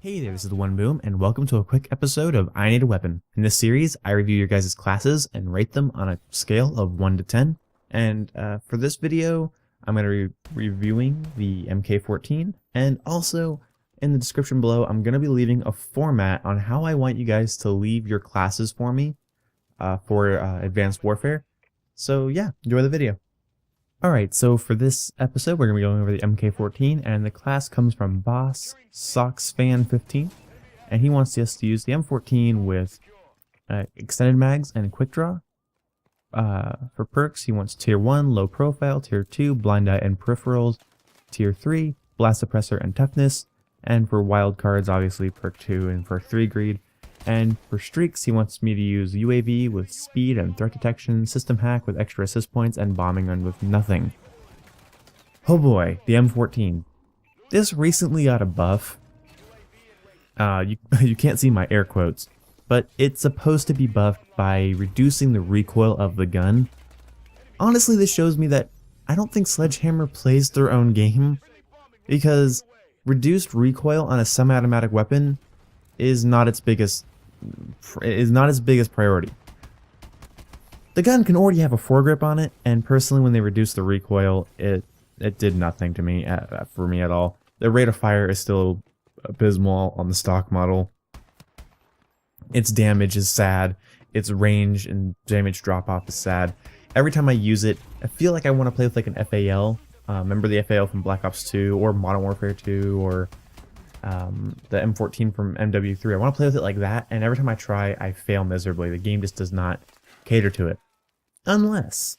Hey there, this is the One Boom, and welcome to a quick episode of I Need a Weapon. In this series, I review your guys' classes and rate them on a scale of 1 to 10. And for this video, I'm going to be reviewing the MK14, and also in the description below, I'm going to be leaving a format on how I want you guys to leave your classes for me for Advanced Warfare. So yeah, enjoy the video. Alright, so for this episode, we're going to be going over the MK14, and the class comes from Boss Socksfan15, and he wants us to use the M14 with extended mags and quick draw. For perks, he wants Tier 1, low profile, Tier 2, blind eye and peripherals, Tier 3, blast suppressor and toughness, and for wild cards, obviously perk 2 and perk 3 greed. And for streaks, he wants me to use UAV with speed and threat detection, system hack with extra assist points, and bombing run with nothing. Oh boy, the M14. This recently got a buff. You can't see my air quotes, but it's supposed to be buffed by reducing the recoil of the gun. Honestly, this shows me that I don't think Sledgehammer plays their own game, because reduced recoil on a semi-automatic weapon is not its biggest priority. The gun can already have a foregrip on it, and personally, when they reduced the recoil, it did nothing to me for me at all. The rate of fire is still abysmal on the stock model. Its damage is sad. Its range and damage drop off is sad. Every time I use it, I feel like I want to play with like an FAL. Remember the FAL from Black Ops 2 or Modern Warfare 2 or the M14 from MW3. I want to play with it like that, and every time I try, I fail miserably. The game just does not cater to it. Unless,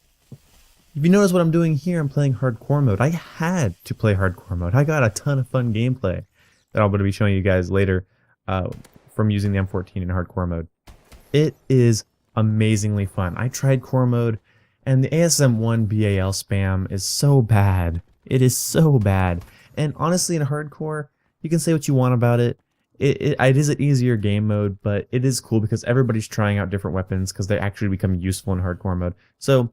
if you notice what I'm doing here, I'm playing hardcore mode. I had to play hardcore mode. I got a ton of fun gameplay that I'm going to be showing you guys later from using the M14 in hardcore mode. It is amazingly fun. I tried core mode, and the ASM1 BAL spam is so bad. It is so bad. And honestly, in hardcore, you can say what you want about it. It is an easier game mode, but it is cool because everybody's trying out different weapons because they actually become useful in hardcore mode. So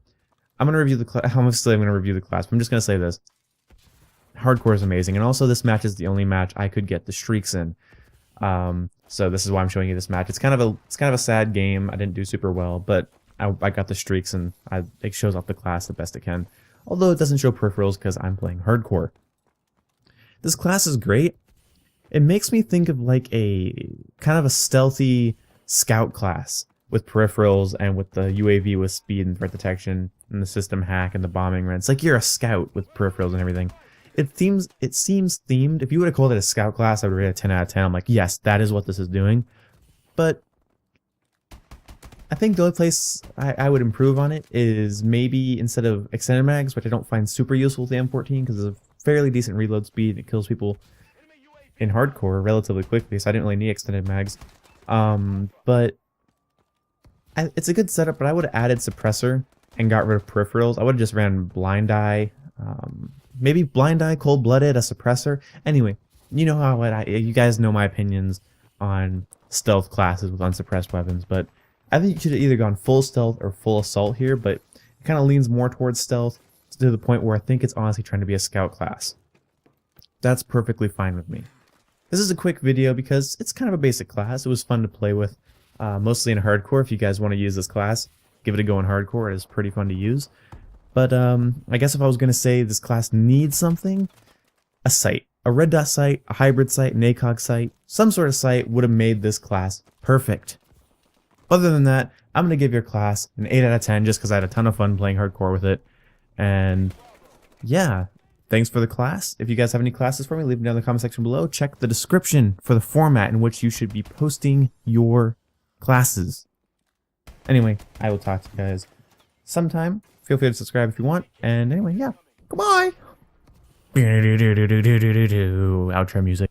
I'm going to review the class. Obviously, I'm going to review the class, but I'm just going to say this. Hardcore is amazing, and also this match is the only match I could get the streaks in. So this is why I'm showing you this match. It's kind of a sad game. I didn't do super well, but I got the streaks, and it shows off the class the best it can. Although it doesn't show peripherals because I'm playing hardcore. This class is great. It makes me think of like a kind of a stealthy scout class with peripherals and with the UAV with speed and threat detection and the system hack and the bombing run. It's like you're a scout with peripherals and everything. It seems themed. If you would have called it a scout class, I would rate it a 10 out of 10. I'm like, yes, that is what this is doing. But I think the only place I would improve on it is maybe instead of extended mags, which I don't find super useful with the M14 because it's a fairly decent reload speed. It kills people in hardcore relatively quickly, so I didn't really need extended mags. But it's a good setup, but I would have added suppressor and got rid of peripherals. I would have just ran blind eye, maybe blind eye, cold-blooded, a suppressor. Anyway, you know how you guys know my opinions on stealth classes with unsuppressed weapons, but I think you should have either gone full stealth or full assault here, but it kind of leans more towards stealth to the point where I think it's honestly trying to be a scout class. That's perfectly fine with me. This is a quick video because it's kind of a basic class. It was fun to play with, mostly in hardcore. If you guys want to use this class, give it a go in hardcore. It is pretty fun to use. But I guess if I was going to say this class needs something, a sight. A red dot sight, a hybrid sight, an ACOG sight, some sort of sight would have made this class perfect. Other than that, I'm going to give your class an 8 out of 10 just because I had a ton of fun playing hardcore with it. And yeah. Thanks for the class. If you guys have any classes for me, leave them down in the comment section below. Check the description for the format in which you should be posting your classes. Anyway, I will talk to you guys sometime. Feel free to subscribe if you want. And anyway, yeah. Goodbye. Outro music.